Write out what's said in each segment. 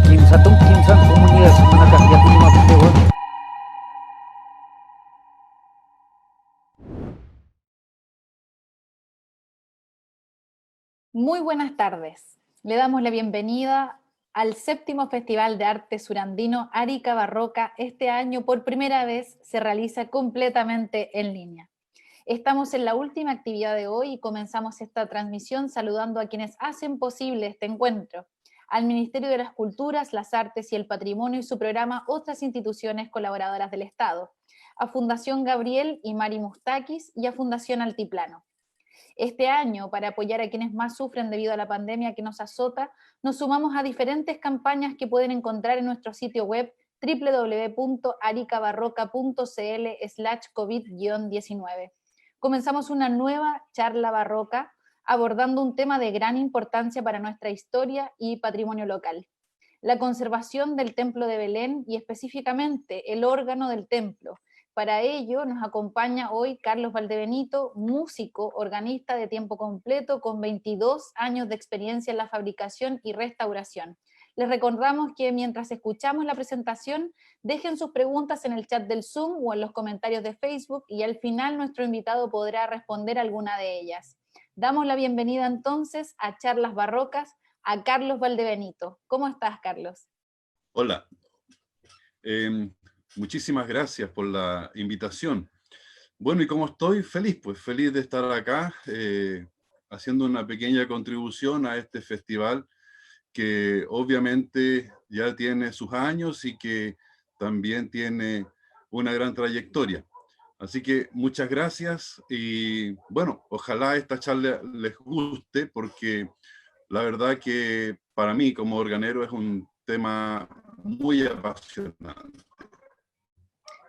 Kimsatong kimsan komunidad semana kahiyat lima pewan. Muy buenas tardes. Le damos la bienvenida al séptimo Festival de Arte Surandino Arica Barroca. Este año por primera vez se realiza completamente en línea. Estamos en la última actividad de hoy y comenzamos esta transmisión saludando a quienes hacen posible este encuentro. Al Ministerio de las Culturas, las Artes y el Patrimonio y su programa Otras Instituciones Colaboradoras del Estado, a Fundación Gabriel y Mari Mustakis y a Fundación Altiplano. Este año, para apoyar a quienes más sufren debido a la pandemia que nos azota, nos sumamos a diferentes campañas que pueden encontrar en nuestro sitio web www.aricabarroca.cl/COVID-19. Comenzamos una nueva charla barroca abordando un tema de gran importancia para nuestra historia y patrimonio local: la conservación del Templo de Belén y específicamente el órgano del templo. Para ello nos acompaña hoy Carlos Valdebenito, músico, organista de tiempo completo con 22 años de experiencia en la fabricación y restauración. Les recordamos que mientras escuchamos la presentación, dejen sus preguntas en el chat del Zoom o en los comentarios de Facebook y al final nuestro invitado podrá responder alguna de ellas. Damos la bienvenida entonces a Charlas Barrocas a Carlos Valdebenito. ¿Cómo estás, Carlos? Hola. Muchísimas gracias por la invitación. Bueno, ¿y cómo estoy? Feliz, pues feliz de estar acá haciendo una pequeña contribución a este festival que obviamente ya tiene sus años y que también tiene una gran trayectoria. Así que muchas gracias y bueno, ojalá esta charla les guste porque la verdad que para mí como organero es un tema muy apasionante.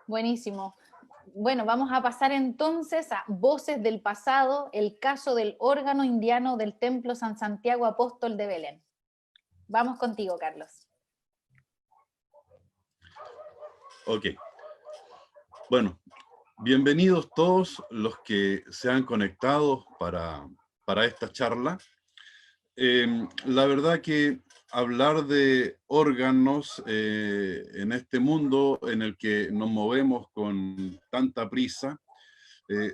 Buenísimo. Bueno, vamos a pasar entonces a Voces del Pasado, el caso del órgano indiano del Templo San Santiago Apóstol de Belén. Vamos contigo, Carlos. Ok. Bueno, bienvenidos todos los que se han conectado para esta charla. La verdad que hablar de órganos en este mundo en el que nos movemos con tanta prisa,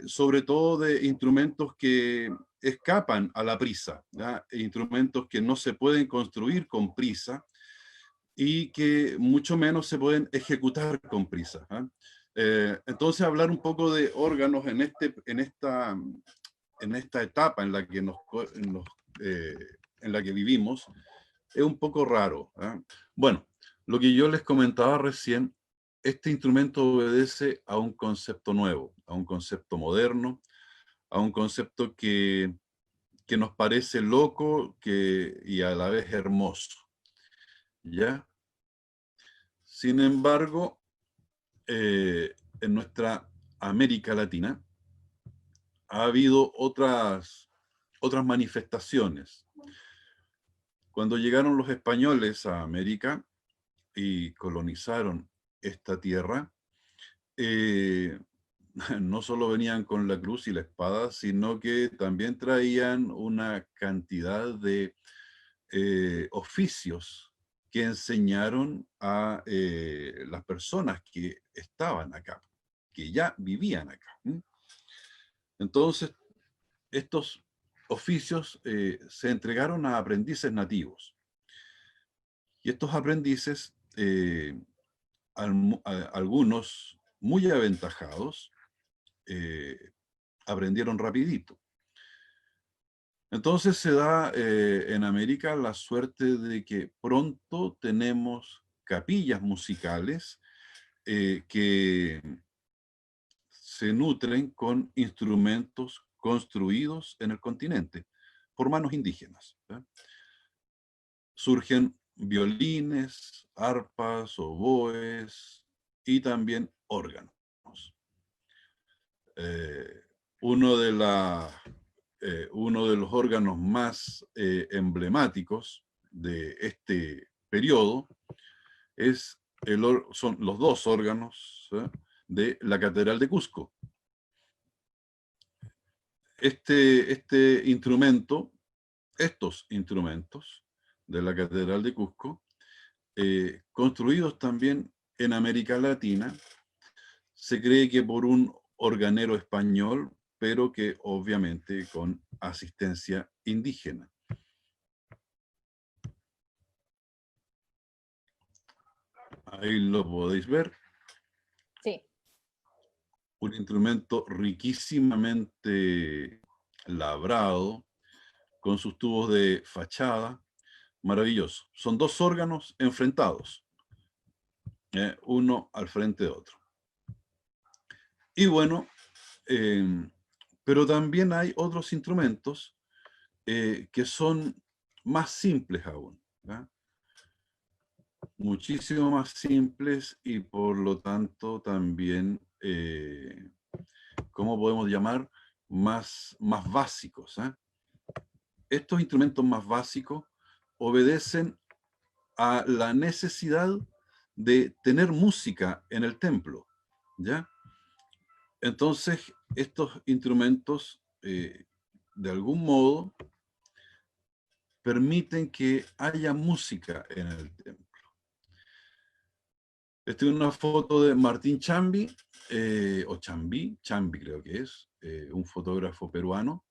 sobre todo de instrumentos que escapan a la prisa, ¿ya? Instrumentos que no se pueden construir con prisa y que mucho menos se pueden ejecutar con prisa, ¿eh? Entonces hablar un poco de órganos en esta etapa en la que en la que vivimos es un poco raro, ¿eh? Bueno, lo que yo les comentaba recién, este instrumento obedece a un concepto nuevo, a un concepto moderno, a un concepto que nos parece loco y a la vez hermoso, ¿ya? Sin embargo, en nuestra América Latina ha habido otras manifestaciones. Cuando llegaron los españoles a América y colonizaron esta tierra, no solo venían con la cruz y la espada, sino que también traían una cantidad de oficios que enseñaron a las personas que estaban acá, que ya vivían acá. Entonces, estos oficios se entregaron a aprendices nativos. Y estos aprendices, algunos muy aventajados, aprendieron rapidito. Entonces se da en América la suerte de que pronto tenemos capillas musicales que se nutren con instrumentos construidos en el continente por manos indígenas, ¿eh? Surgen violines, arpas, oboes y también órganos. Eh, uno de los órganos más emblemáticos de este periodo son los dos órganos de la Catedral de Cusco. Estos instrumentos de la Catedral de Cusco construidos también en América Latina. Se cree que por un organero español, pero que obviamente con asistencia indígena. Ahí lo podéis ver. Sí. Un instrumento riquísimamente labrado, con sus tubos de fachada, maravilloso. Son dos órganos enfrentados, uno al frente de otro. Y bueno, pero también hay otros instrumentos que son más simples aún, ¿verdad? Muchísimo más simples y por lo tanto también, ¿cómo podemos llamar? Más básicos. Estos instrumentos más básicos obedecen a la necesidad de tener música en el templo, ¿ya? Entonces, estos instrumentos, de algún modo, permiten que haya música en el templo. Esta es una foto de Martín Chambi, o Chambi creo que es, un fotógrafo peruano,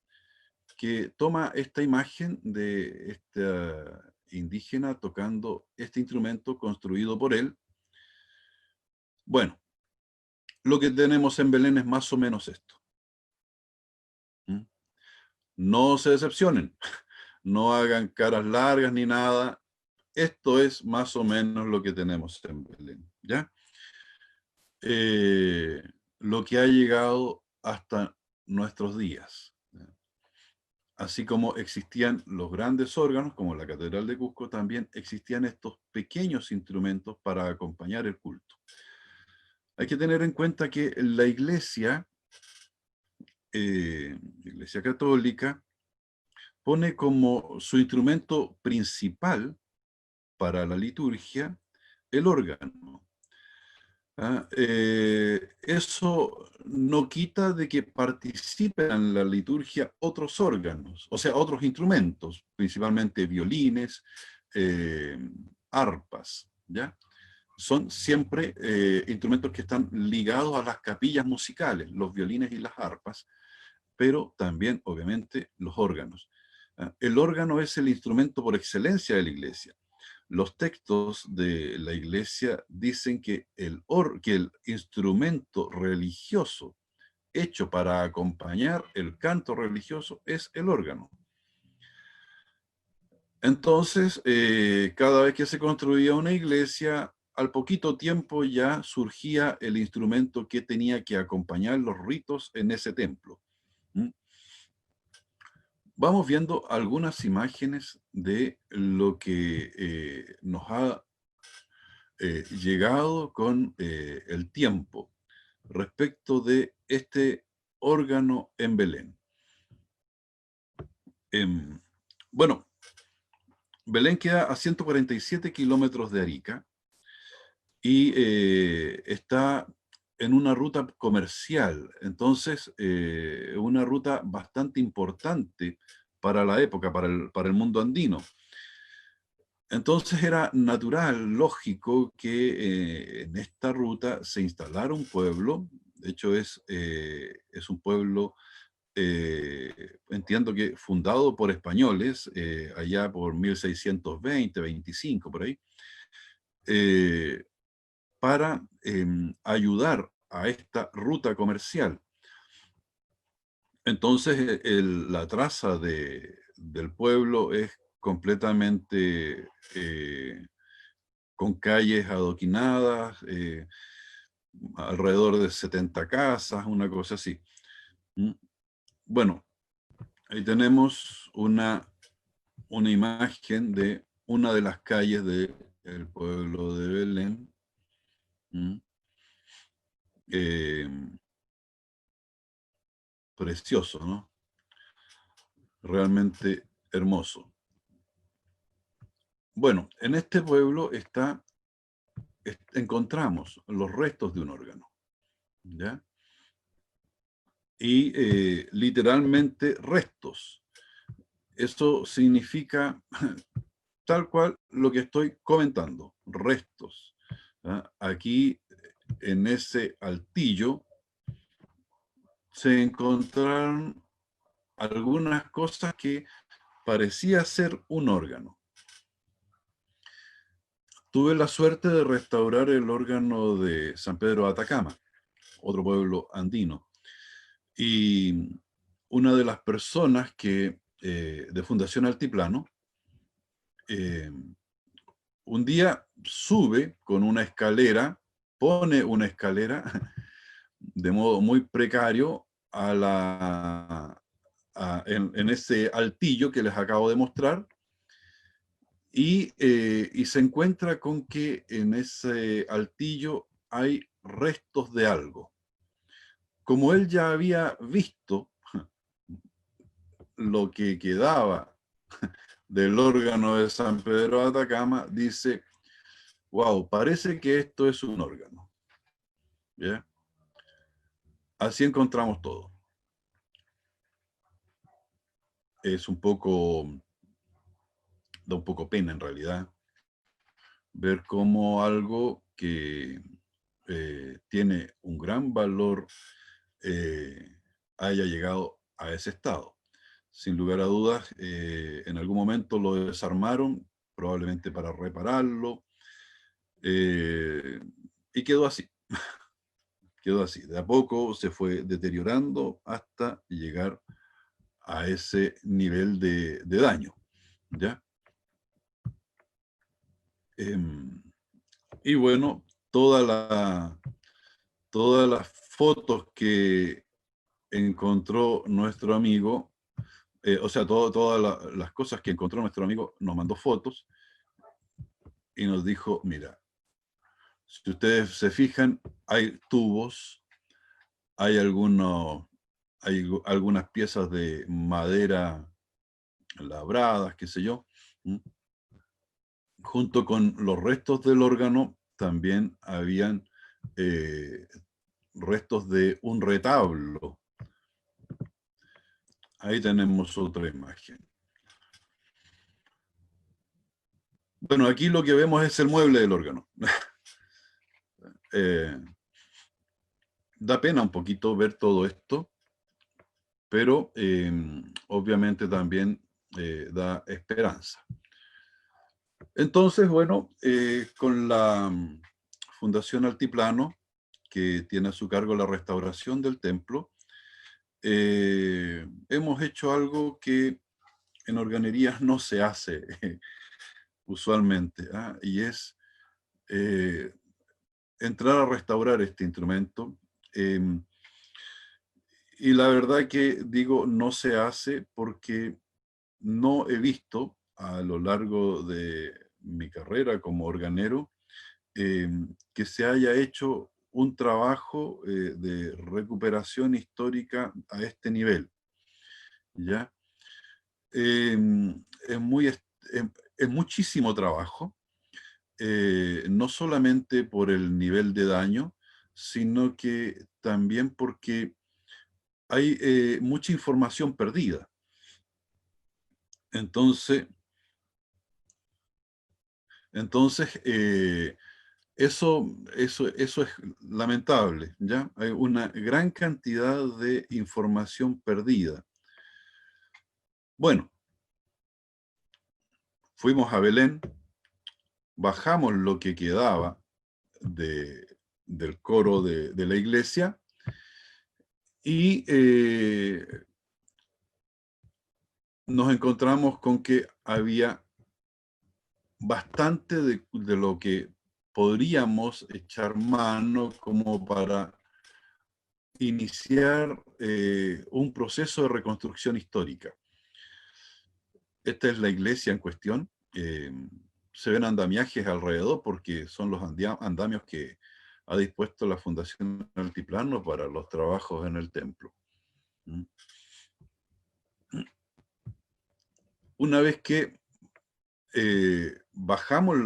que toma esta imagen de esta indígena tocando este instrumento construido por él. Bueno, lo que tenemos en Belén es más o menos esto. No se decepcionen, no hagan caras largas ni nada. Esto es más o menos lo que tenemos en Belén, ¿ya? Lo que ha llegado hasta nuestros días. Así como existían los grandes órganos, como la Catedral de Cusco, también existían estos pequeños instrumentos para acompañar el culto. Hay que tener en cuenta que la Iglesia católica, pone como su instrumento principal para la liturgia el órgano. Eso no quita de que participen en la liturgia otros órganos, o sea, otros instrumentos, principalmente violines, arpas, ¿ya? Son siempre instrumentos que están ligados a las capillas musicales, los violines y las arpas, pero también, obviamente, los órganos. El órgano es el instrumento por excelencia de la Iglesia. Los textos de la Iglesia dicen que el instrumento religioso hecho para acompañar el canto religioso es el órgano. Entonces, cada vez que se construía una iglesia, al poquito tiempo ya surgía el instrumento que tenía que acompañar los ritos en ese templo. Vamos viendo algunas imágenes de lo que nos ha llegado con el tiempo respecto de este órgano en Belén. Bueno, Belén queda a 147 kilómetros de Arica y está en una ruta comercial, entonces una ruta bastante importante para la época, para el mundo andino. Entonces era natural, lógico, que en esta ruta se instalara un pueblo. De hecho es un pueblo, entiendo que fundado por españoles, allá por 1620, 25, por ahí, para ayudar a esta ruta comercial. Entonces la traza del pueblo es completamente con calles adoquinadas, alrededor de 70 casas, una cosa así. Bueno, ahí tenemos una imagen de una de las calles del pueblo de Belén. Precioso, ¿no? Realmente hermoso. Bueno, en este pueblo encontramos los restos de un órgano, ¿ya? Y literalmente restos. Esto significa tal cual lo que estoy comentando, restos. ¿Ah? Aquí, en ese altillo, se encontraron algunas cosas que parecía ser un órgano. Tuve la suerte de restaurar el órgano de San Pedro de Atacama, otro pueblo andino. Y una de las personas que, de Fundación Altiplano, un día sube con una escalera, pone una escalera de modo muy precario en ese altillo que les acabo de mostrar, y se encuentra con que en ese altillo hay restos de algo. Como él ya había visto lo que quedaba del órgano de San Pedro de Atacama, dice, wow, parece que esto es un órgano. ¿Ya? Así encontramos todo. Es un poco, da un poco pena en realidad, ver cómo algo que tiene un gran valor haya llegado a ese estado. Sin lugar a dudas, en algún momento lo desarmaron, probablemente para repararlo, y quedó así. Quedó así. De a poco se fue deteriorando hasta llegar a ese nivel de daño. ¿Ya? Y bueno, todas las fotos que encontró nuestro amigo, o sea, todas las cosas que encontró nuestro amigo, nos mandó fotos y nos dijo, mira, si ustedes se fijan, hay tubos, hay algunas piezas de madera labradas, qué sé yo. Junto con los restos del órgano, también habían restos de un retablo. Ahí tenemos otra imagen. Bueno, aquí lo que vemos es el mueble del órgano. Da pena un poquito ver todo esto, pero obviamente también da esperanza. Entonces, bueno, con la Fundación Altiplano, que tiene a su cargo la restauración del templo, hemos hecho algo que en organerías no se hace usualmente, y es entrar a restaurar este instrumento. Y la verdad que digo no se hace porque no he visto a lo largo de mi carrera como organero que se haya hecho un trabajo de recuperación histórica a este nivel. ¿Ya? Es muchísimo trabajo, no solamente por el nivel de daño, sino que también porque hay mucha información perdida. Entonces eso es lamentable, ¿ya? Hay una gran cantidad de información perdida. Bueno, fuimos a Belén, bajamos lo que quedaba del coro de la iglesia y nos encontramos con que había bastante de lo que podríamos echar mano como para iniciar un proceso de reconstrucción histórica. Esta es la iglesia en cuestión. Se ven andamiajes alrededor porque son los andamios que ha dispuesto la Fundación Altiplano para los trabajos en el templo. Una vez que bajamos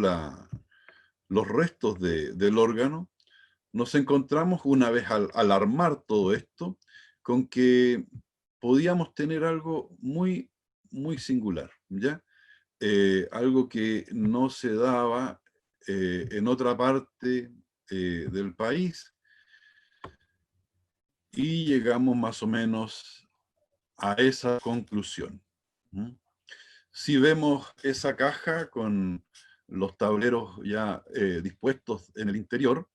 los restos del órgano, nos encontramos una vez al armar todo esto, con que podíamos tener algo muy, muy singular, ¿ya? algo que no se daba en otra parte del país, y llegamos más o menos a esa conclusión. ¿Mm? Si vemos esa caja con los tableros ya dispuestos en el interior,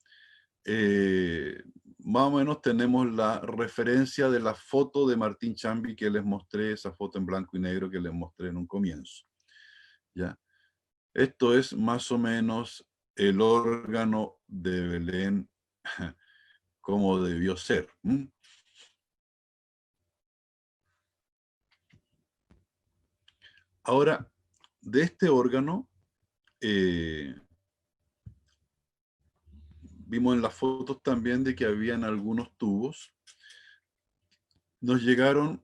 más o menos tenemos la referencia de la foto de Martín Chambi que les mostré, esa foto en blanco y negro que les mostré en un comienzo. ¿Ya? Esto es más o menos el órgano de Belén como debió ser. ¿Mm? Ahora, de este órgano, vimos en las fotos también de que habían algunos tubos. Nos llegaron,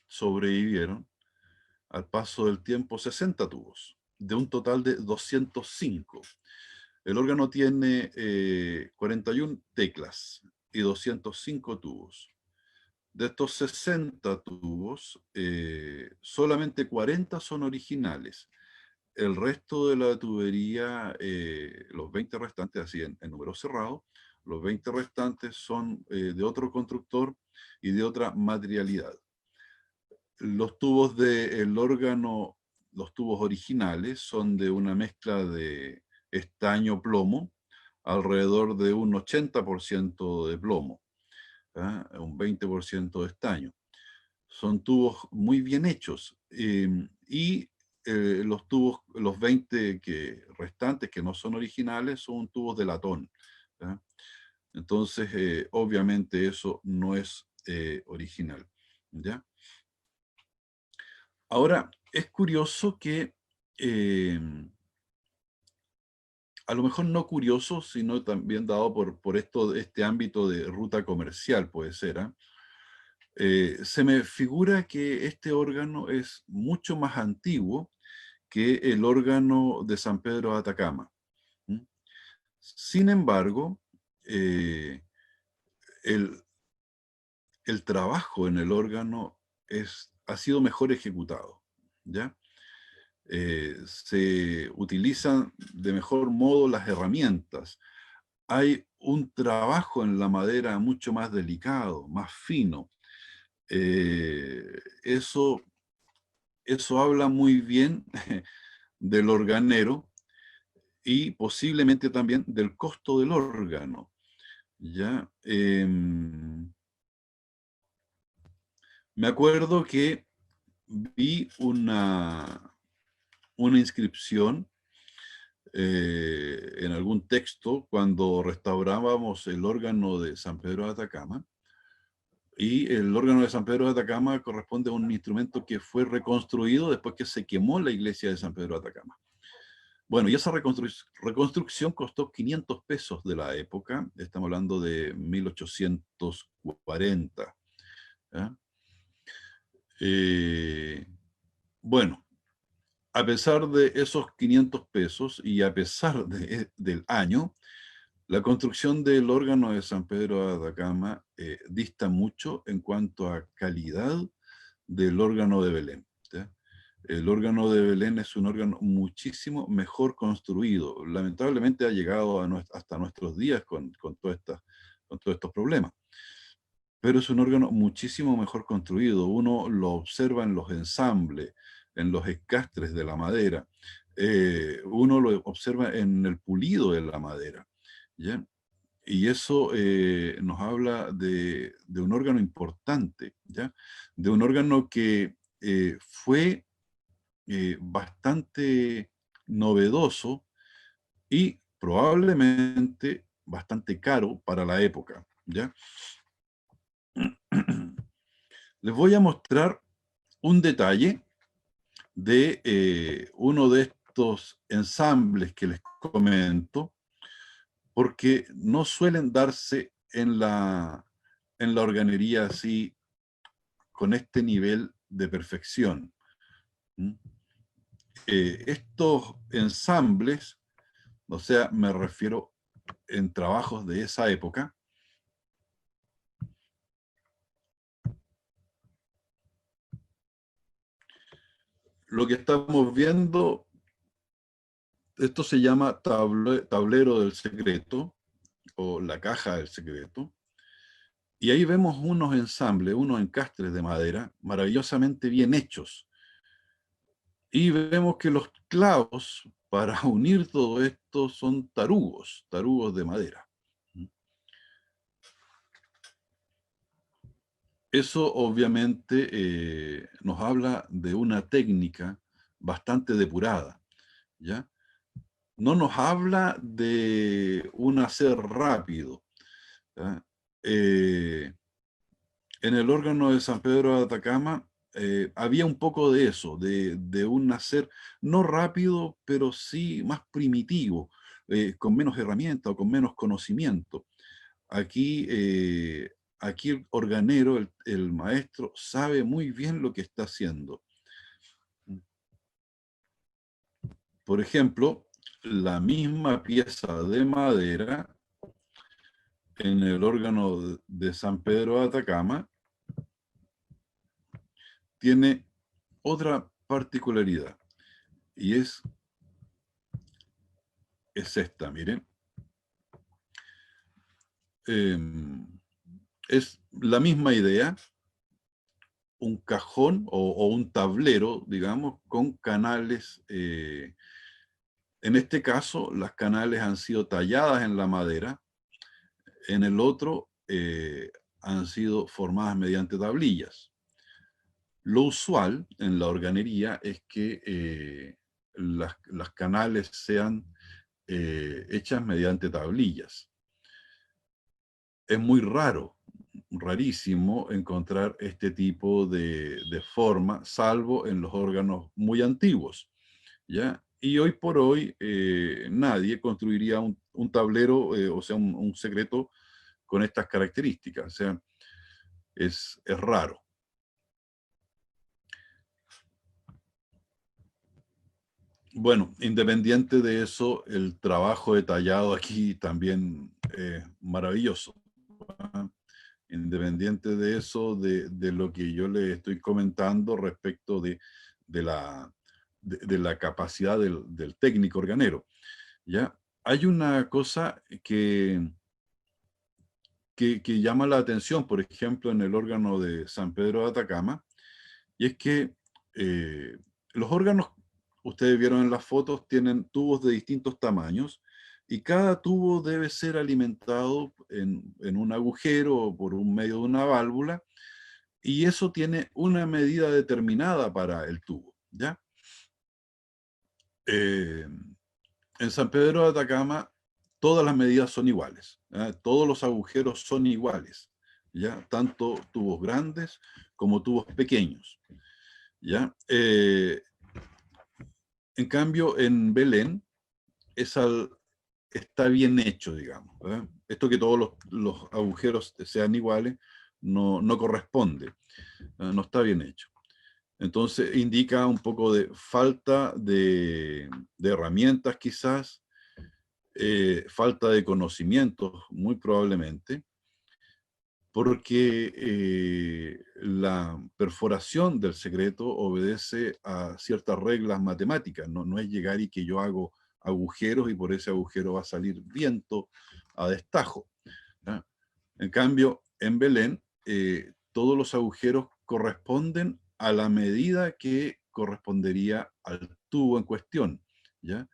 sobrevivieron, al paso del tiempo 60 tubos, de un total de 205. El órgano tiene 41 teclas y 205 tubos. De estos 60 tubos, solamente 40 son originales. El resto de la tubería, los 20 restantes, así en número cerrado, los 20 restantes son de otro constructor y de otra materialidad. Los tubos del órgano, los tubos originales, son de una mezcla de estaño-plomo, alrededor de un 80% de plomo, ¿ah? Un 20% de estaño. Son tubos muy bien hechos. Y los tubos, los 20 restantes que no son originales, son tubos de latón, ¿ah? Entonces, obviamente eso no es original, ¿ya? Ahora, es curioso que, a lo mejor no curioso, sino también dado por este ámbito de ruta comercial, puede ser, ¿ah? Se me figura que este órgano es mucho más antiguo que el órgano de San Pedro de Atacama. ¿Mm? Sin embargo, el, el trabajo en el órgano ha sido mejor ejecutado, ¿ya? Se utilizan de mejor modo las herramientas. Hay un trabajo en la madera mucho más delicado, más fino. Eso habla muy bien del organero y posiblemente también del costo del órgano. ¿Ya? Me acuerdo que vi una inscripción en algún texto cuando restaurábamos el órgano de San Pedro de Atacama, y el órgano de San Pedro de Atacama corresponde a un instrumento que fue reconstruido después que se quemó la iglesia de San Pedro de Atacama. Bueno, y esa reconstrucción costó 500 pesos de la época, estamos hablando de 1840. ¿Ya? Bueno, a pesar de esos 500 pesos y a pesar del año, la construcción del órgano de San Pedro de Atacama dista mucho en cuanto a calidad del órgano de Belén. ¿Sí? El órgano de Belén es un órgano muchísimo mejor construido. Lamentablemente ha llegado hasta nuestros días con todos estos problemas. Pero es un órgano muchísimo mejor construido. Uno lo observa en los ensambles, en los escastres de la madera. Uno lo observa en el pulido de la madera. ¿Ya? Y eso nos habla de un órgano importante, ¿ya? De un órgano que fue bastante novedoso y probablemente bastante caro para la época, ¿ya? Les voy a mostrar un detalle de uno de estos ensambles que les comento, porque no suelen darse en la organería así, con este nivel de perfección. Estos ensambles, o sea, me refiero en trabajos de esa época, lo que estamos viendo, esto se llama tablero del secreto, o la caja del secreto. Y ahí vemos unos ensambles, unos encastres de madera maravillosamente bien hechos. Y vemos que los clavos para unir todo esto son tarugos de madera. Eso obviamente nos habla de una técnica bastante depurada, ¿ya? No nos habla de un hacer rápido, ¿ya? En el órgano de San Pedro de Atacama había un poco de eso, de un hacer no rápido, pero sí más primitivo, con menos herramientas o con menos conocimiento. Aquí, aquí el organero, el maestro, sabe muy bien lo que está haciendo. Por ejemplo, la misma pieza de madera en el órgano de San Pedro de Atacama tiene otra particularidad, y es esta, miren. Es la misma idea, un cajón o un tablero, digamos, con canales. En este caso, las canales han sido talladas en la madera, en el otro han sido formadas mediante tablillas. Lo usual en la organería es que las canales sean hechas mediante tablillas. Es muy raro, rarísimo encontrar este tipo de forma, salvo en los órganos muy antiguos, ¿ya? Y hoy por hoy nadie construiría un tablero, o sea, un secreto con estas características. O sea, es raro. Bueno, independiente de eso, el trabajo detallado aquí también es maravilloso. ¿Ah? Independiente de eso, de lo que yo le estoy comentando respecto de la capacidad del técnico organero. ¿Ya? Hay una cosa que llama la atención, por ejemplo, en el órgano de San Pedro de Atacama, y es que los órganos, ustedes vieron en las fotos, tienen tubos de distintos tamaños, y cada tubo debe ser alimentado en un agujero o por un medio de una válvula, y eso tiene una medida determinada para el tubo, ¿ya? En San Pedro de Atacama todas las medidas son iguales, ¿ya? Todos los agujeros son iguales, ¿ya? Tanto tubos grandes como tubos pequeños, ¿ya? En cambio, en Belén está bien hecho, digamos, ¿verdad? Esto que todos los agujeros sean iguales no corresponde, no está bien hecho. Entonces indica un poco de falta de herramientas quizás, falta de conocimientos muy probablemente, porque la perforación del secreto obedece a ciertas reglas matemáticas, no es llegar y que yo hago agujeros y por ese agujero va a salir viento a destajo, ¿ya? En cambio, en Belén, todos los agujeros corresponden a la medida que correspondería al tubo en cuestión, ¿ya?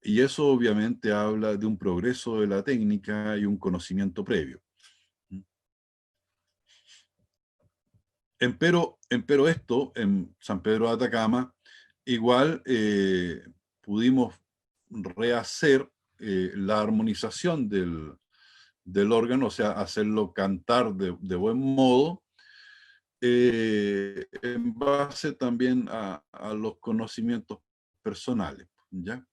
Y eso obviamente habla de un progreso de la técnica y un conocimiento previo. Empero esto, en San Pedro de Atacama, igual pudimos rehacer la armonización del órgano, o sea, hacerlo cantar de buen modo, en base también a los conocimientos personales, ¿ya?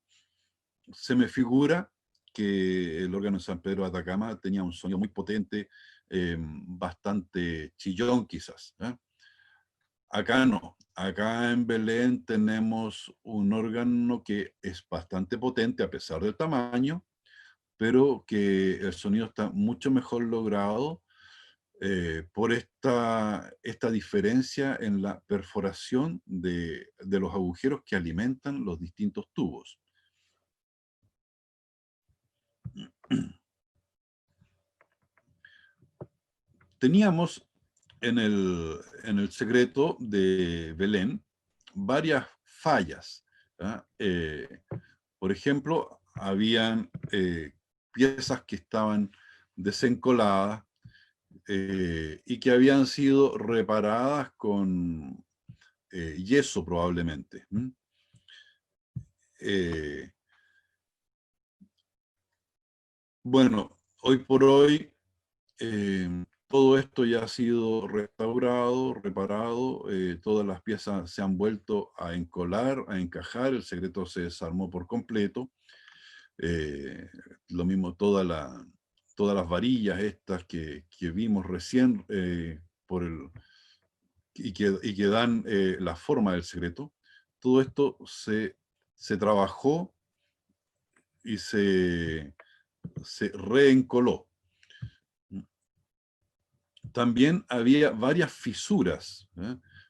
Se me figura que el órgano de San Pedro de Atacama tenía un sonido muy potente, bastante chillón quizás, ¿eh? Acá no. Acá en Belén tenemos un órgano que es bastante potente a pesar del tamaño, pero que el sonido está mucho mejor logrado por esta diferencia en la perforación de los agujeros que alimentan los distintos tubos. Teníamos en el secreto de Belén varias fallas. ¿Ah? Por ejemplo, habían piezas que estaban desencoladas y que habían sido reparadas con yeso probablemente. Bueno, hoy por hoy todo esto ya ha sido restaurado, reparado, todas las piezas se han vuelto a encolar, a encajar, el secreto se desarmó por completo. Lo mismo todas las varillas estas que vimos recién y que dan la forma del secreto. Todo esto se trabajó y se reencoló. También había varias fisuras,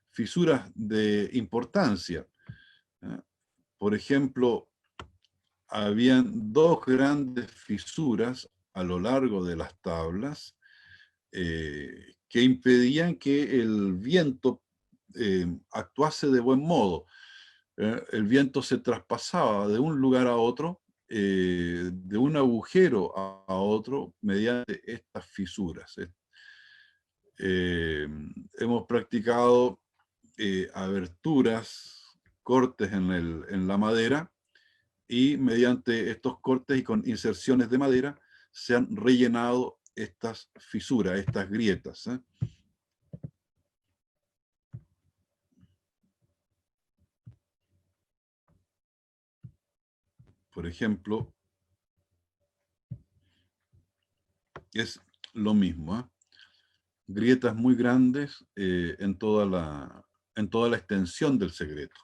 fisuras de importancia. Por ejemplo, habían dos grandes fisuras a lo largo de las tablas que impedían que el viento actuase de buen modo. El viento se traspasaba de un lugar a otro, de un agujero a otro, mediante estas fisuras. Hemos practicado aberturas, cortes en la madera, y mediante estos cortes y con inserciones de madera se han rellenado estas fisuras, estas grietas. Por ejemplo, es lo mismo. Grietas muy grandes en toda la extensión del secreto.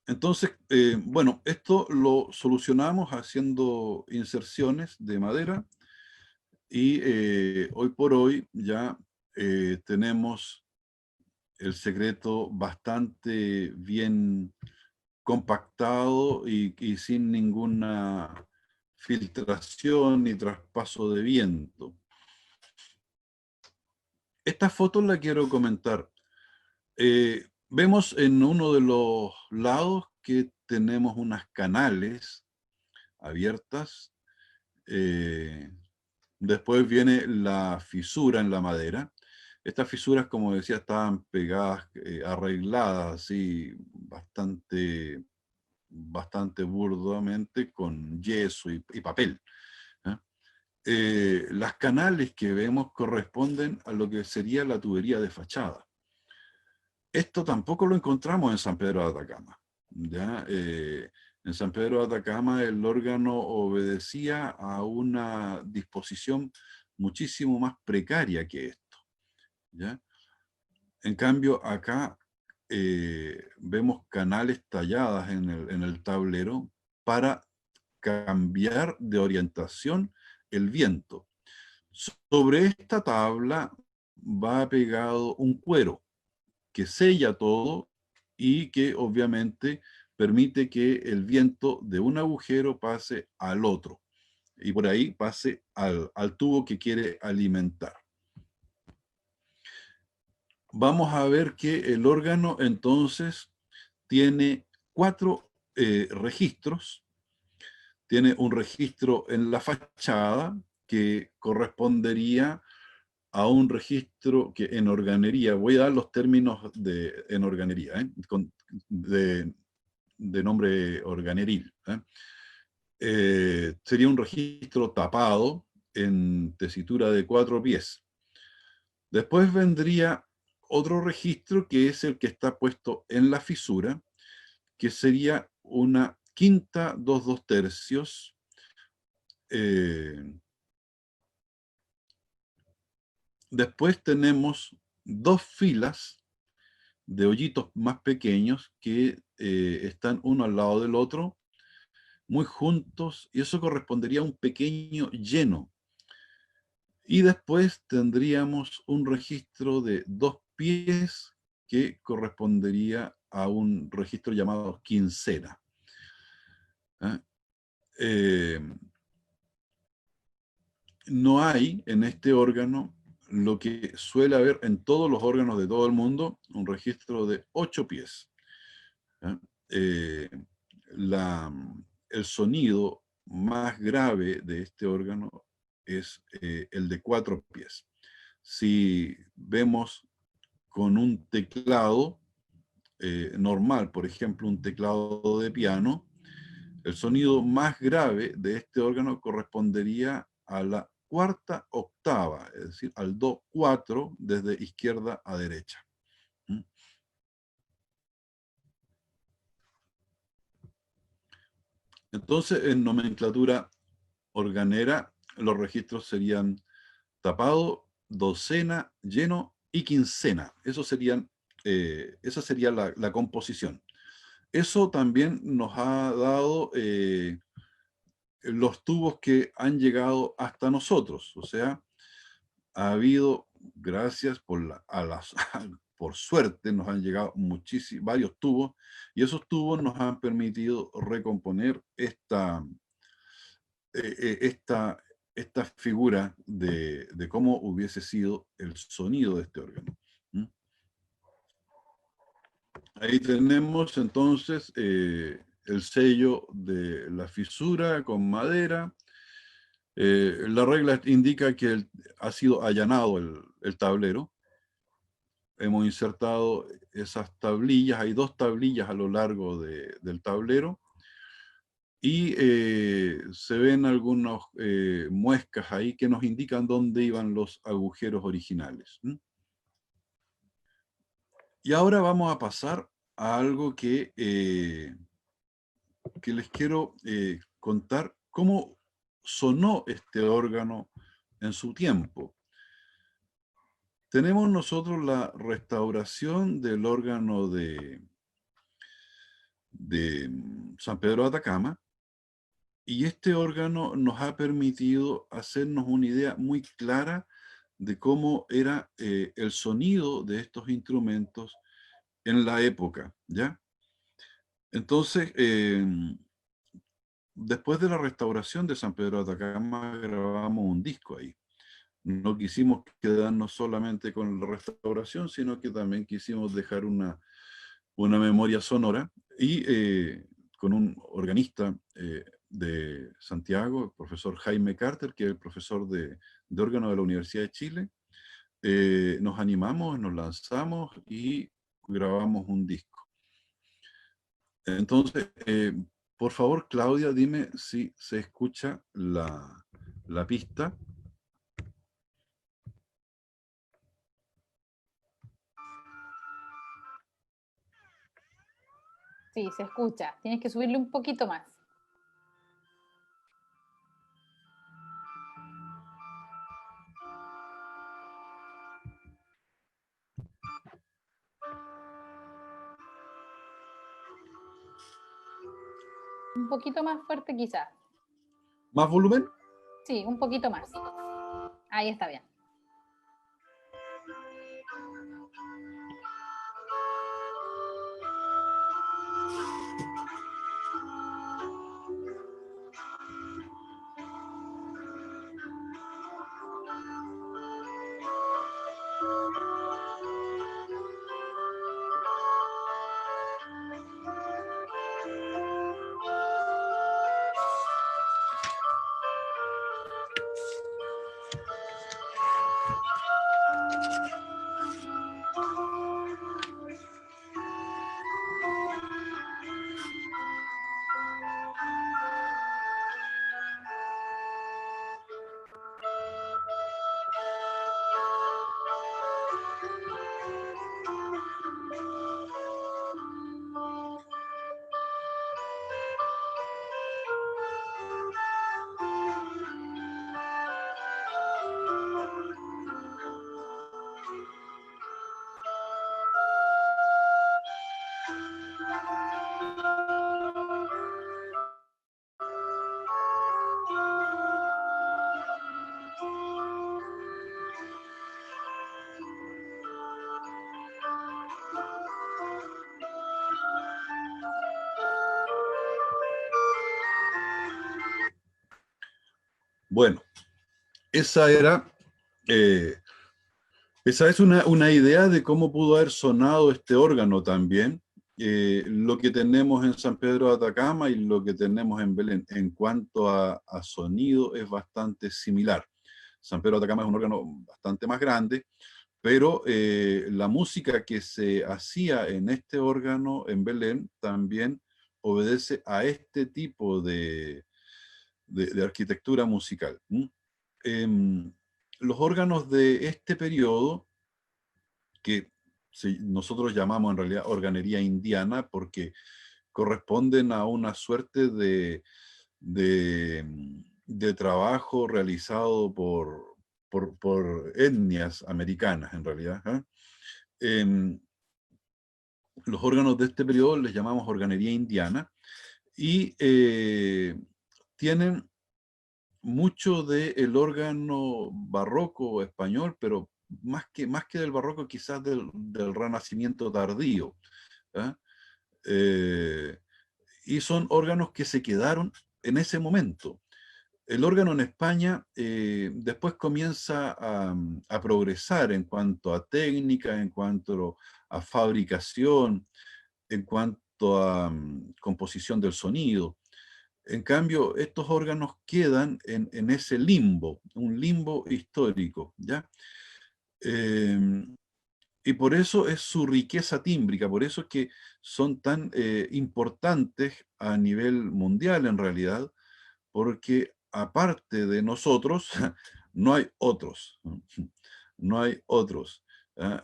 Entonces, bueno, esto lo solucionamos haciendo inserciones de madera y hoy por hoy ya tenemos el secreto bastante bien compactado y sin ninguna filtración ni traspaso de viento. Esta foto la quiero comentar. Vemos en uno de los lados que tenemos unas canales abiertas. Después viene la fisura en la madera. Estas fisuras, como decía, estaban pegadas, arregladas así bastante burdamente con yeso y papel. Las canales que vemos corresponden a lo que sería la tubería de fachada. Esto tampoco lo encontramos en San Pedro de Atacama. ¿Ya? En San Pedro de Atacama el órgano obedecía a una disposición muchísimo más precaria que esto. ¿Ya? En cambio, acá vemos canales talladas en el tablero para cambiar de orientación el viento. Sobre esta tabla va pegado un cuero que sella todo y que obviamente permite que el viento de un agujero pase al otro y por ahí pase al tubo que quiere alimentar. Vamos a ver que el órgano entonces tiene 4 registros. Tiene un registro en la fachada que correspondería a un registro que en organería, voy a dar los términos en organería, de nombre organeril. Sería un registro tapado en tesitura de 4 pies. Después vendría otro registro que es el que está puesto en la fisura, que sería una quinta 2/2 después tenemos 2 filas de hoyitos más pequeños que están uno al lado del otro muy juntos, y eso correspondería a un pequeño lleno. Y después tendríamos un registro de 2 pies que correspondería a un registro llamado quincena. ¿Ah? Eh, no hay en este órgano lo que suele haber en todos los órganos de todo el mundo, un registro de 8 pies. ¿Ah? Eh, la- el sonido más grave de este órgano es el de 4 pies. Si vemos con un teclado normal, por ejemplo, un teclado de piano, el sonido más grave de este órgano correspondería a la cuarta octava, es decir, al do 4 desde izquierda a derecha. ¿Mm? Entonces, en nomenclatura organera, los registros serían tapado, docena, lleno y quincena. Esa sería la composición. Eso también nos ha dado los tubos que han llegado hasta nosotros. O sea, ha habido, gracias por suerte, nos han llegado varios tubos, y esos tubos nos han permitido recomponer esta, esta figura de cómo hubiese sido el sonido de este órgano. ¿Mm? Ahí tenemos entonces el sello de la fisura con madera. La regla indica que ha sido allanado el tablero. Hemos insertado esas tablillas, hay 2 tablillas a lo largo del tablero, y se ven algunas muescas ahí que nos indican dónde iban los agujeros originales. ¿Mm? Y ahora vamos a pasar a algo que les quiero contar cómo sonó este órgano en su tiempo. Tenemos nosotros la restauración del órgano de San Pedro de Atacama, y este órgano nos ha permitido hacernos una idea muy clara de cómo era el sonido de estos instrumentos en la época, ¿ya? Entonces, después de la restauración de San Pedro de Atacama, grabamos un disco ahí. No quisimos quedarnos solamente con la restauración, sino que también quisimos dejar una memoria sonora, y con un organista de Santiago, el profesor Jaime Carter, que es el profesor de órgano de la Universidad de Chile, nos animamos, nos lanzamos y grabamos un disco. Entonces, por favor, Claudia, dime si se escucha la pista. Sí, se escucha. Tienes que subirle un poquito más. Un poquito más fuerte quizás. ¿Más volumen? Sí, un poquito más. Ahí está bien. Bueno, esa era... esa es una idea de cómo pudo haber sonado este órgano también. Lo que tenemos en San Pedro de Atacama y lo que tenemos en Belén en cuanto a sonido es bastante similar. San Pedro de Atacama es un órgano bastante más grande, pero la música que se hacía en este órgano en Belén también obedece a este tipo de arquitectura musical. Los órganos de este periodo, que nosotros llamamos en realidad organería indiana, porque corresponden a una suerte de trabajo realizado por etnias americanas, en realidad. Em, los órganos de este periodo les llamamos organería indiana, y tienen mucho del órgano barroco español, pero más que del barroco, quizás del Renacimiento tardío. ¿Ah? Eh, y son órganos que se quedaron en ese momento. El órgano en España después comienza a progresar en cuanto a técnica, en cuanto a fabricación, en cuanto a composición del sonido. En cambio, estos órganos quedan en ese limbo, un limbo histórico, ¿ya? Y por eso es su riqueza tímbrica, por eso es que son tan importantes a nivel mundial en realidad, porque aparte de nosotros, no hay otros, no hay otros. ¿Ah?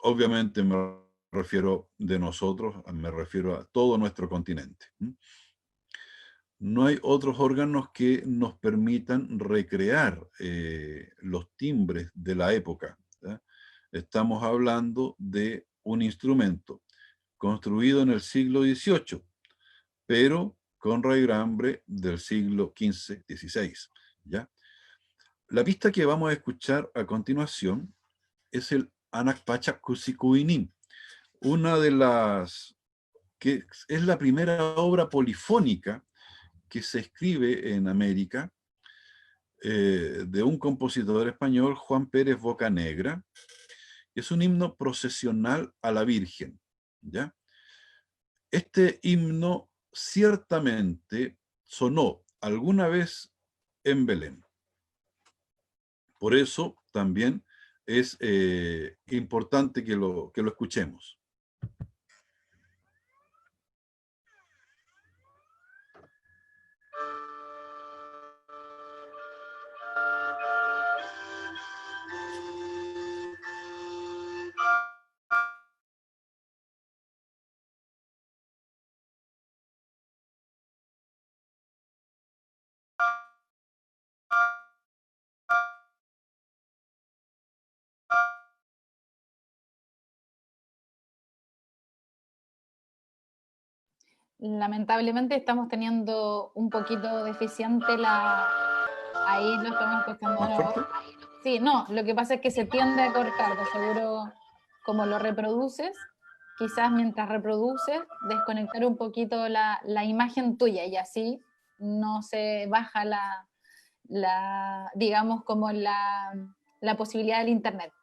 Obviamente me refiero de nosotros, me refiero a todo nuestro continente. No hay otros órganos que nos permitan recrear los timbres de la época. ¿Ya? Estamos hablando de un instrumento construido en el siglo XVIII, pero con raigambre del siglo XV-XVI. ¿Ya? La pista que vamos a escuchar a continuación es el Anakpacha Kusikuinim, una de las que es la primera obra polifónica que se escribe en América, de un compositor español, Juan Pérez Bocanegra. Es un himno procesional a la Virgen, ¿ya? Este himno ciertamente sonó alguna vez en Belén. Por eso también es importante que lo escuchemos. Lamentablemente estamos teniendo un poquito deficiente la... Ahí lo estamos escuchando de ¿Más nuevo. fuerte? Sí, no, lo que pasa es que se tiende a cortar, de seguro como lo reproduces, quizás mientras reproduces, desconectar un poquito la imagen tuya y así no se baja digamos, como la posibilidad del internet.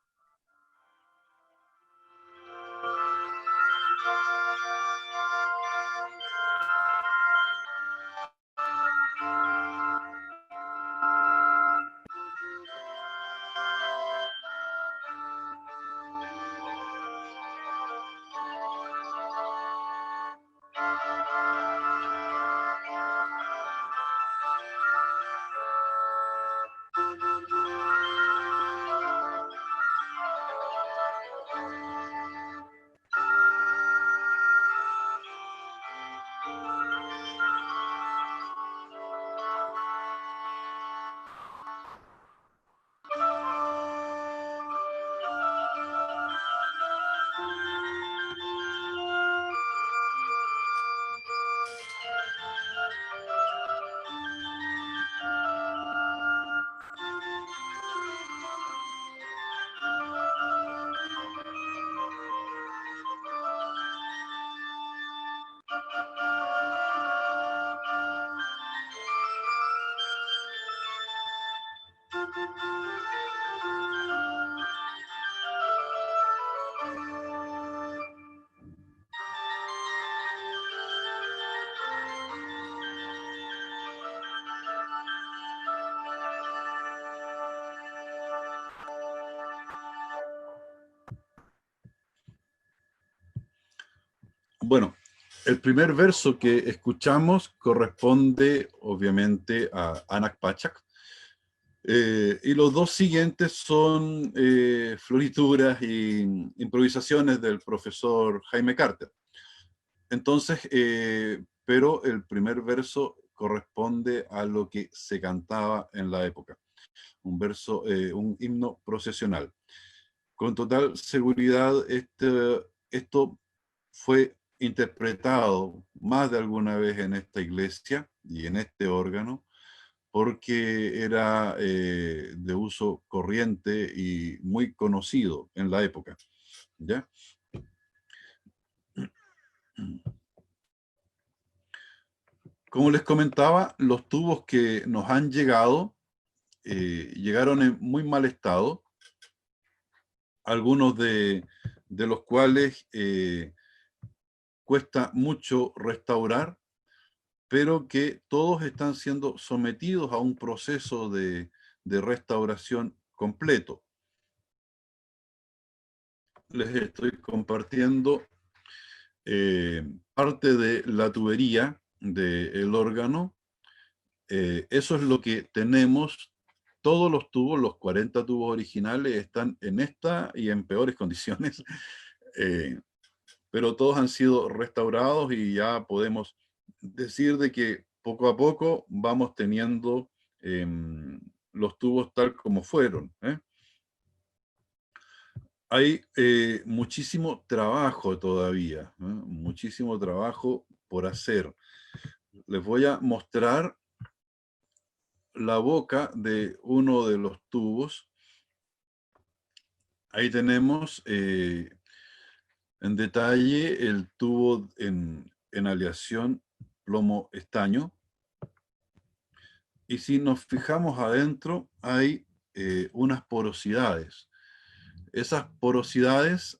Bueno, el primer verso que escuchamos corresponde obviamente a Anak Pachak, y los dos siguientes son florituras y improvisaciones del profesor Jaime Carter. Entonces, pero el primer verso corresponde a lo que se cantaba en la época, un verso, un himno procesional. Con total seguridad, esto fue interpretado más de alguna vez en esta iglesia y en este órgano, porque era de uso corriente y muy conocido en la época, ¿ya? Como les comentaba, los tubos que nos han llegado, llegaron en muy mal estado, algunos de los cuales cuesta mucho restaurar, pero que todos están siendo sometidos a un proceso de restauración completo. Les estoy compartiendo parte de la tubería del órgano. Eso es lo que tenemos. Todos los tubos, los 40 tubos originales, están en esta y en peores condiciones, pero todos han sido restaurados y ya podemos decir de que poco a poco vamos teniendo los tubos tal como fueron. Hay muchísimo trabajo todavía, muchísimo trabajo por hacer. Les voy a mostrar la boca de uno de los tubos. Ahí tenemos en detalle el tubo en aleación plomo-estaño. Y si nos fijamos adentro, hay unas porosidades. Esas porosidades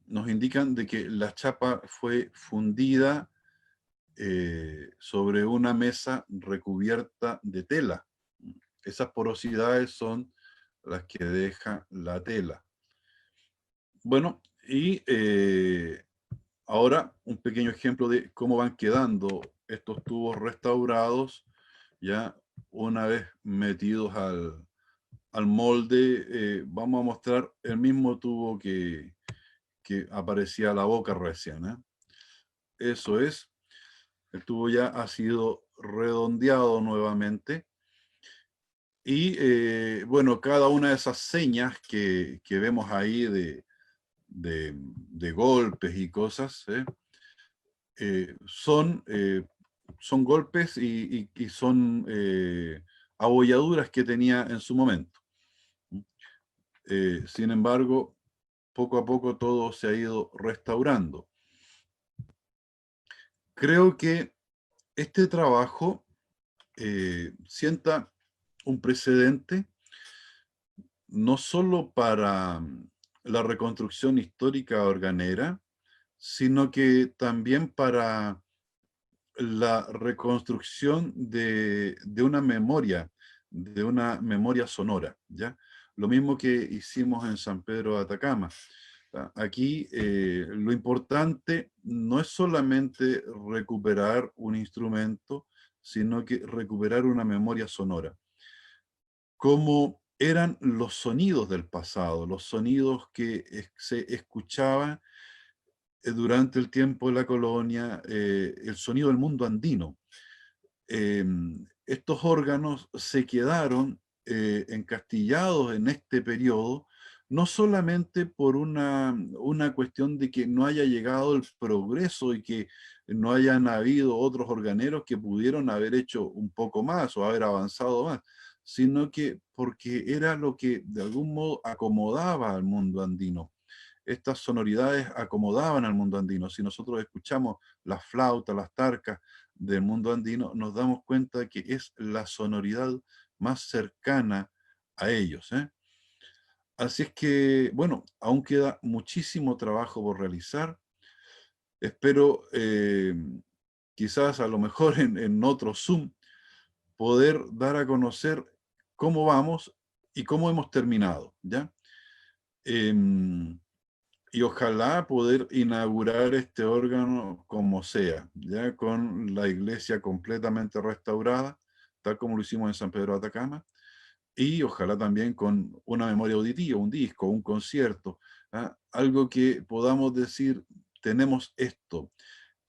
nos indican de que la chapa fue fundida sobre una mesa recubierta de tela. Esas porosidades son las que deja la tela. Bueno, y ahora un pequeño ejemplo de cómo van quedando estos tubos restaurados, ya una vez metidos al molde. Vamos a mostrar el mismo tubo que aparecía a la boca recién. Eso es, el tubo ya ha sido redondeado nuevamente. Y bueno, cada una de esas señas que vemos ahí de golpes y cosas, son golpes y son abolladuras que tenía en su momento. Sin embargo, poco a poco todo se ha ido restaurando. Creo que este trabajo sienta un precedente no solo para la reconstrucción histórica organera, sino que también para la reconstrucción de una memoria sonora, ¿ya? Lo mismo que hicimos en San Pedro de Atacama. Aquí lo importante no es solamente recuperar un instrumento, sino que recuperar una memoria sonora. Cómo eran los sonidos del pasado, los sonidos que se escuchaban durante el tiempo de la colonia, el sonido del mundo andino. Estos órganos se quedaron encastillados en este periodo, no solamente por una cuestión de que no haya llegado el progreso y que no hayan habido otros organeros que pudieron haber hecho un poco más o haber avanzado más, sino que porque era lo que de algún modo acomodaba al mundo andino. Estas sonoridades acomodaban al mundo andino. Si nosotros escuchamos las flautas, las tarcas del mundo andino, nos damos cuenta que es la sonoridad más cercana a ellos. Así es que, bueno, aún queda muchísimo trabajo por realizar. Espero, quizás a lo mejor en otro Zoom, poder dar a conocer cómo vamos y cómo hemos terminado, ¿ya? y ojalá poder inaugurar este órgano como sea, ya con la iglesia completamente restaurada, tal como lo hicimos en San Pedro de Atacama, y ojalá también con una memoria auditiva, un disco, un concierto, ¿ah? Algo que podamos decir, tenemos esto,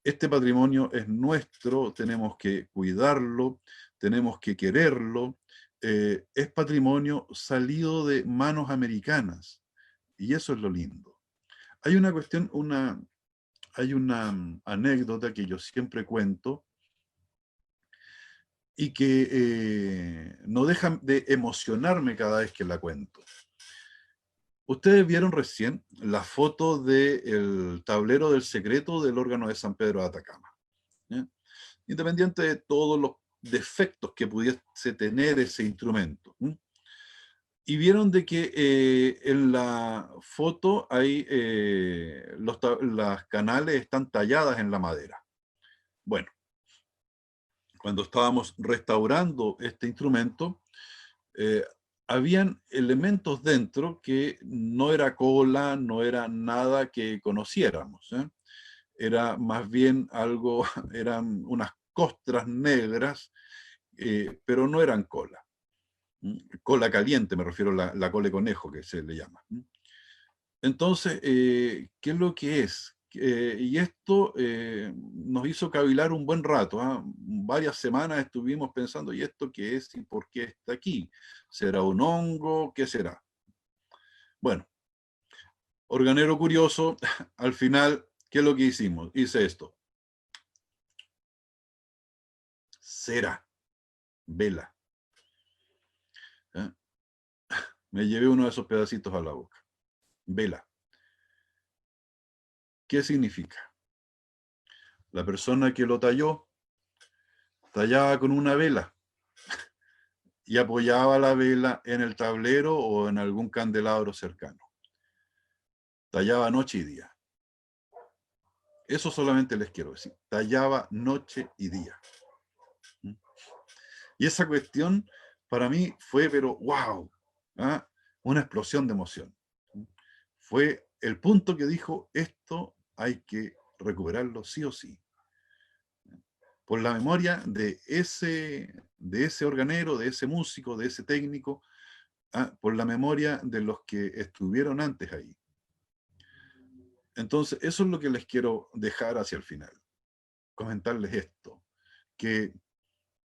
este patrimonio es nuestro, tenemos que cuidarlo, tenemos que quererlo, es patrimonio salido de manos americanas, y eso es lo lindo. Hay una cuestión, hay una anécdota que yo siempre cuento y que no deja de emocionarme cada vez que la cuento. Ustedes vieron recién la foto del tablero del secreto del órgano de San Pedro de Atacama, ¿ya? Independiente de todos los defectos que pudiese tener ese instrumento. Y vieron de que en la foto hay, las canales están talladas en la madera. Bueno, cuando estábamos restaurando este instrumento, eh, habían elementos dentro que no era cola, no era nada que conociéramos, ¿eh? Era más bien algo, eran unas costras negras, pero no eran cola. Cola caliente, me refiero a la cola de conejo que se le llama. Entonces, ¿qué es lo que es? Y esto nos hizo cavilar un buen rato, ¿ah? Varias semanas estuvimos pensando, ¿y esto qué es y por qué está aquí? ¿Será un hongo? ¿Qué será? Bueno, organero curioso, al final, ¿qué es lo que hicimos? Hice esto. Cera, vela. ¿Eh? Me llevé uno de esos pedacitos a la boca. Vela. ¿Qué significa? La persona que lo talló, tallaba con una vela y apoyaba la vela en el tablero o en algún candelabro cercano. Tallaba noche y día. Eso solamente les quiero decir. Tallaba noche y día. Y esa cuestión para mí fue, pero wow, ¿ah? Una explosión de emoción. Fue el punto que dijo, esto hay que recuperarlo sí o sí. Por la memoria de ese organero, de ese músico, de ese técnico, por la memoria de los que estuvieron antes ahí. Entonces, eso es lo que les quiero dejar hacia el final. Comentarles esto, que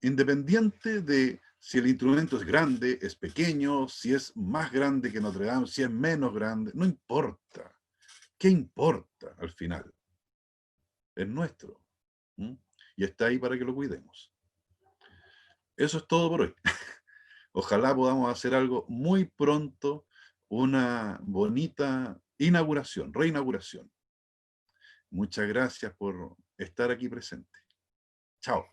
independiente de si el instrumento es grande, es pequeño, si es más grande que Notre Dame, si es menos grande, no importa. ¿Qué importa al final? Es nuestro. Y está ahí para que lo cuidemos. Eso es todo por hoy. Ojalá podamos hacer algo muy pronto, una bonita inauguración, reinauguración. Muchas gracias por estar aquí presente. Chao.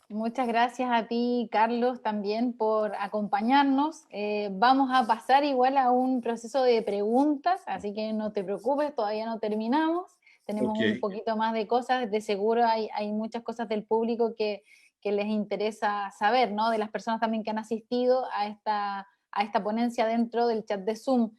Muchas gracias a ti, Carlos, también por acompañarnos. Vamos a pasar igual a un proceso de preguntas, así que no te preocupes, todavía no terminamos. Tenemos un poquito más de cosas, de seguro hay muchas cosas del público que les interesa saber, ¿no? De las personas también que han asistido a esta ponencia dentro del chat de Zoom.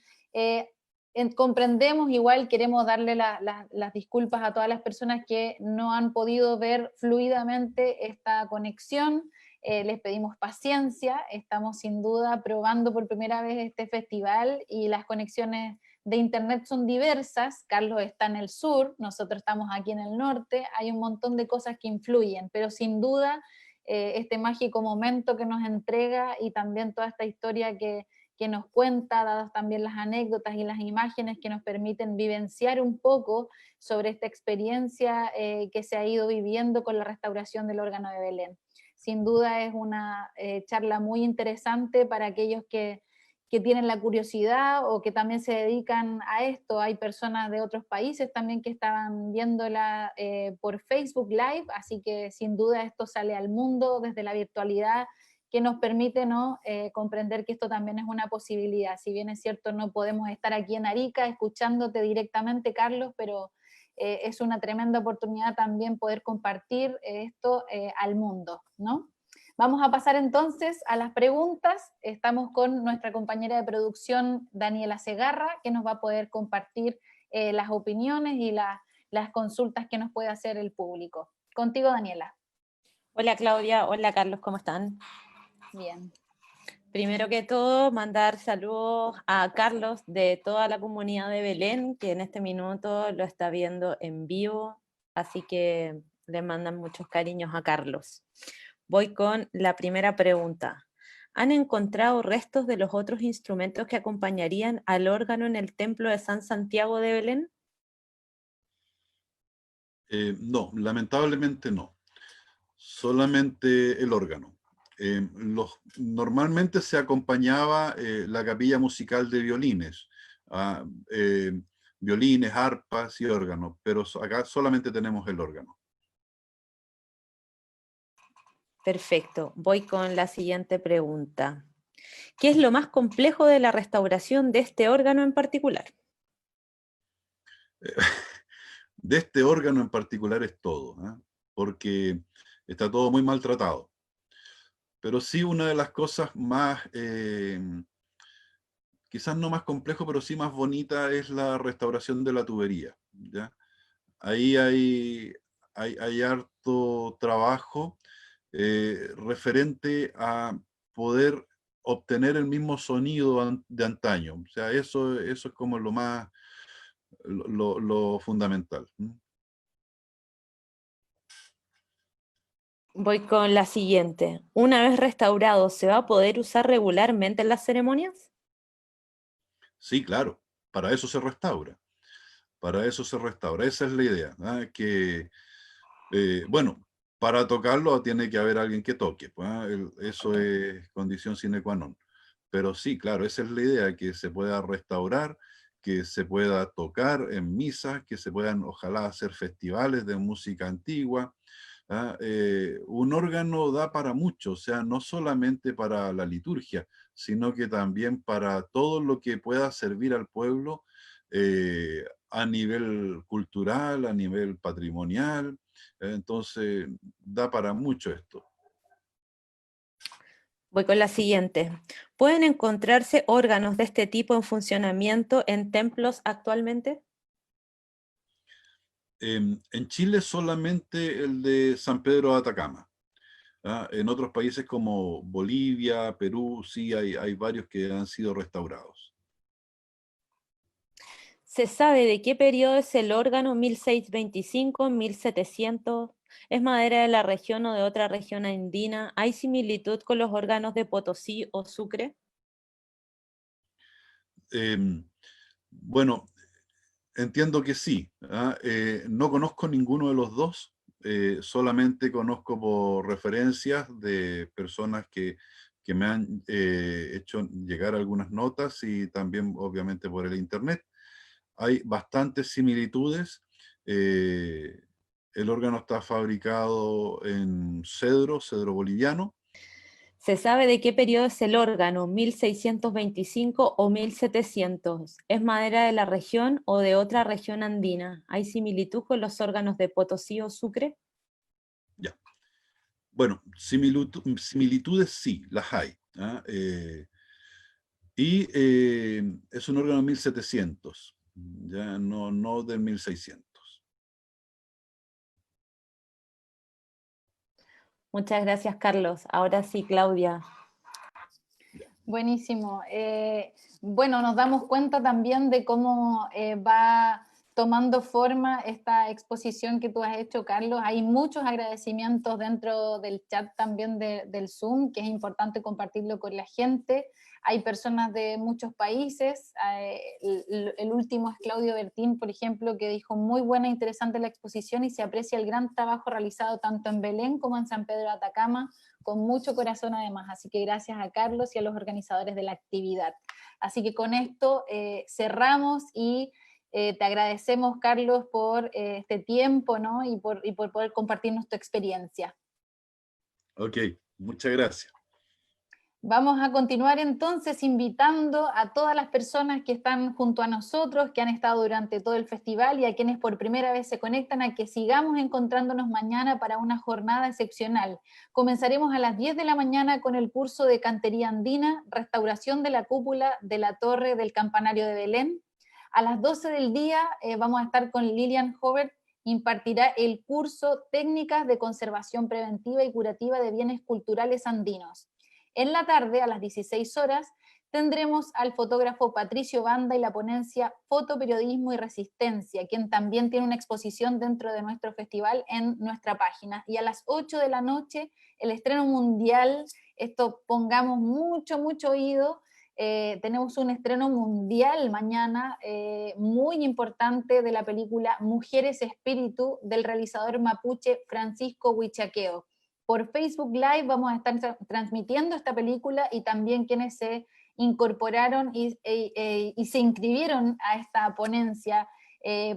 Comprendemos, igual queremos darle las disculpas a todas las personas que no han podido ver fluidamente esta conexión. Les pedimos paciencia, estamos sin duda probando por primera vez este festival y las conexiones de internet son diversas. Carlos está en el sur, nosotros estamos aquí en el norte, hay un montón de cosas que influyen, pero sin duda este mágico momento que nos entrega y también toda esta historia que nos cuenta, dadas también las anécdotas y las imágenes que nos permiten vivenciar un poco sobre esta experiencia que se ha ido viviendo con la restauración del órgano de Belén. Sin duda es una charla muy interesante para aquellos que tienen la curiosidad o que también se dedican a esto. Hay personas de otros países también que estaban viéndola por Facebook Live, así que sin duda esto sale al mundo desde la virtualidad, que nos permite, ¿no? Comprender que esto también es una posibilidad. Si bien es cierto, no podemos estar aquí en Arica escuchándote directamente, Carlos, pero es una tremenda oportunidad también poder compartir esto al mundo, ¿no? Vamos a pasar entonces a las preguntas. Estamos con nuestra compañera de producción, Daniela Segarra, que nos va a poder compartir las opiniones y las consultas que nos puede hacer el público. Contigo, Daniela. Hola Claudia, hola Carlos, ¿cómo están? Bien. Primero que todo, mandar saludos a Carlos de toda la comunidad de Belén, que en este minuto lo está viendo en vivo, así que le mandan muchos cariños a Carlos. Voy con la primera pregunta. ¿Han encontrado restos de los otros instrumentos que acompañarían al órgano en el templo de San Santiago de Belén? No, lamentablemente no. Solamente el órgano. Normalmente se acompañaba la capilla musical de violines, ah, violines, arpas y órganos, pero acá solamente tenemos el órgano. Perfecto, voy con la siguiente pregunta. ¿Qué es lo más complejo de la restauración de este órgano en particular? De este órgano en particular es todo, ¿eh? Porque está todo muy maltratado. Pero sí, una de las cosas más, quizás no más complejo, pero sí más bonita, es la restauración de la tubería, ¿ya? Ahí hay harto trabajo referente a poder obtener el mismo sonido de antaño. O sea, eso es como lo más, lo fundamental. Voy con la siguiente. Una vez restaurado, ¿se va a poder usar regularmente en las ceremonias? Sí, claro, para eso se restaura. Para eso se restaura. Esa es la idea, ¿ah? Que, bueno, para tocarlo tiene que haber alguien que toque, pues, ¿ah? Eso es condición sine qua non. Pero sí, claro, esa es la idea, que se pueda restaurar, que se pueda tocar en misas, que se puedan, ojalá, hacer festivales de música antigua. ¿Ah? Un órgano da para mucho, o sea, no solamente para la liturgia, sino que también para todo lo que pueda servir al pueblo a nivel cultural, a nivel patrimonial. Entonces, da para mucho esto. Voy con la siguiente. ¿Pueden encontrarse órganos de este tipo en funcionamiento en templos actualmente? En Chile solamente el de San Pedro de Atacama. ¿Ah? En otros países como Bolivia, Perú, sí hay varios que han sido restaurados. ¿Se sabe de qué periodo es el órgano 1625, 1700? ¿Es madera de la región o de otra región andina? ¿Hay similitud con los órganos de Potosí o Sucre? Bueno, entiendo que sí. ¿Ah? No conozco ninguno de los dos, solamente conozco por referencias de personas que me han hecho llegar algunas notas y también obviamente por el internet. Hay bastantes similitudes. El órgano está fabricado en cedro boliviano. ¿Se sabe de qué periodo es el órgano 1625 o 1700? ¿Es madera de la región o de otra región andina? ¿Hay similitud con los órganos de Potosí o Sucre? Ya. Bueno, similitudes sí, las hay. ¿Ah? Y es un órgano de 1700, ya no del 1600. Muchas gracias, Carlos. Ahora sí, Claudia. Buenísimo. Bueno, nos damos cuenta también de cómo va tomando forma esta exposición que tú has hecho, Carlos. Hay muchos agradecimientos dentro del chat también del Zoom, que es importante compartirlo con la gente. Hay personas de muchos países. El último es Claudio Bertín, por ejemplo, que dijo muy buena e interesante la exposición y se aprecia el gran trabajo realizado tanto en Belén como en San Pedro de Atacama, con mucho corazón además, así que gracias a Carlos y a los organizadores de la actividad. Así que con esto cerramos y te agradecemos, Carlos, por este tiempo, ¿no? y por poder compartirnos tu experiencia. Ok, muchas gracias. Vamos a continuar entonces invitando a todas las personas que están junto a nosotros, que han estado durante todo el festival y a quienes por primera vez se conectan, a que sigamos encontrándonos mañana para una jornada excepcional. Comenzaremos a las 10 de la mañana con el curso de Cantería Andina, restauración de la cúpula de la Torre del Campanario de Belén. A las 12 del día vamos a estar con Lilian Hobert, impartirá el curso Técnicas de Conservación Preventiva y Curativa de Bienes Culturales Andinos. En la tarde, a las 16 horas, tendremos al fotógrafo Patricio Banda y la ponencia Fotoperiodismo y Resistencia, quien también tiene una exposición dentro de nuestro festival en nuestra página. Y a las 8 de la noche, el estreno mundial, esto pongamos mucho oído, tenemos un estreno mundial mañana muy importante de la película Mujeres Espíritu del realizador mapuche Francisco Huichaqueo. Por Facebook Live vamos a estar transmitiendo esta película y también quienes se incorporaron y se inscribieron a esta ponencia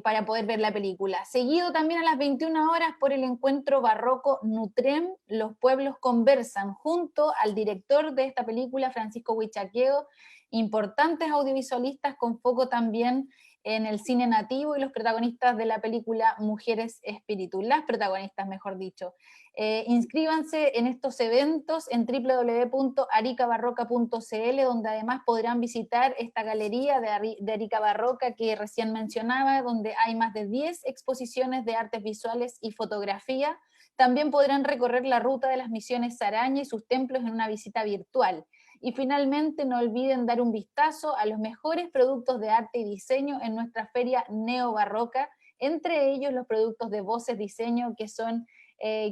para poder ver la película. Seguido también a las 21 horas por el encuentro barroco Nutrem, Los Pueblos Conversan, junto al director de esta película, Francisco Huichaqueo, importantes audiovisualistas con foco también en el cine nativo y los protagonistas de la película Mujeres Espíritu, las protagonistas mejor dicho. Inscríbanse en estos eventos en www.aricabarroca.cl, donde además podrán visitar esta galería de Arica Barroca que recién mencionaba, donde hay más de 10 exposiciones de artes visuales y fotografía. También podrán recorrer la ruta de las misiones Saraña y sus templos en una visita virtual. Y finalmente no olviden dar un vistazo a los mejores productos de arte y diseño en nuestra feria neobarroca, entre ellos los productos de Voces Diseño, que son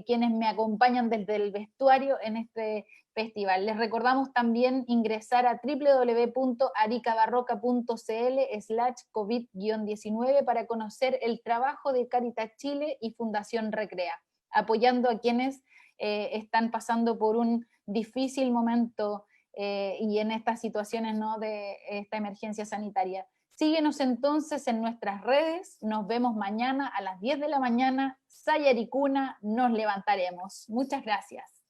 quienes me acompañan desde el vestuario en este festival. Les recordamos también ingresar a www.aricabarroca.cl/COVID-19 para conocer el trabajo de Cáritas Chile y Fundación Recrea, apoyando a quienes están pasando por un difícil momento y en estas situaciones, ¿no?, de esta emergencia sanitaria. Síguenos entonces en nuestras redes, nos vemos mañana a las 10 de la mañana, Sayaricuna, nos levantaremos. Muchas gracias.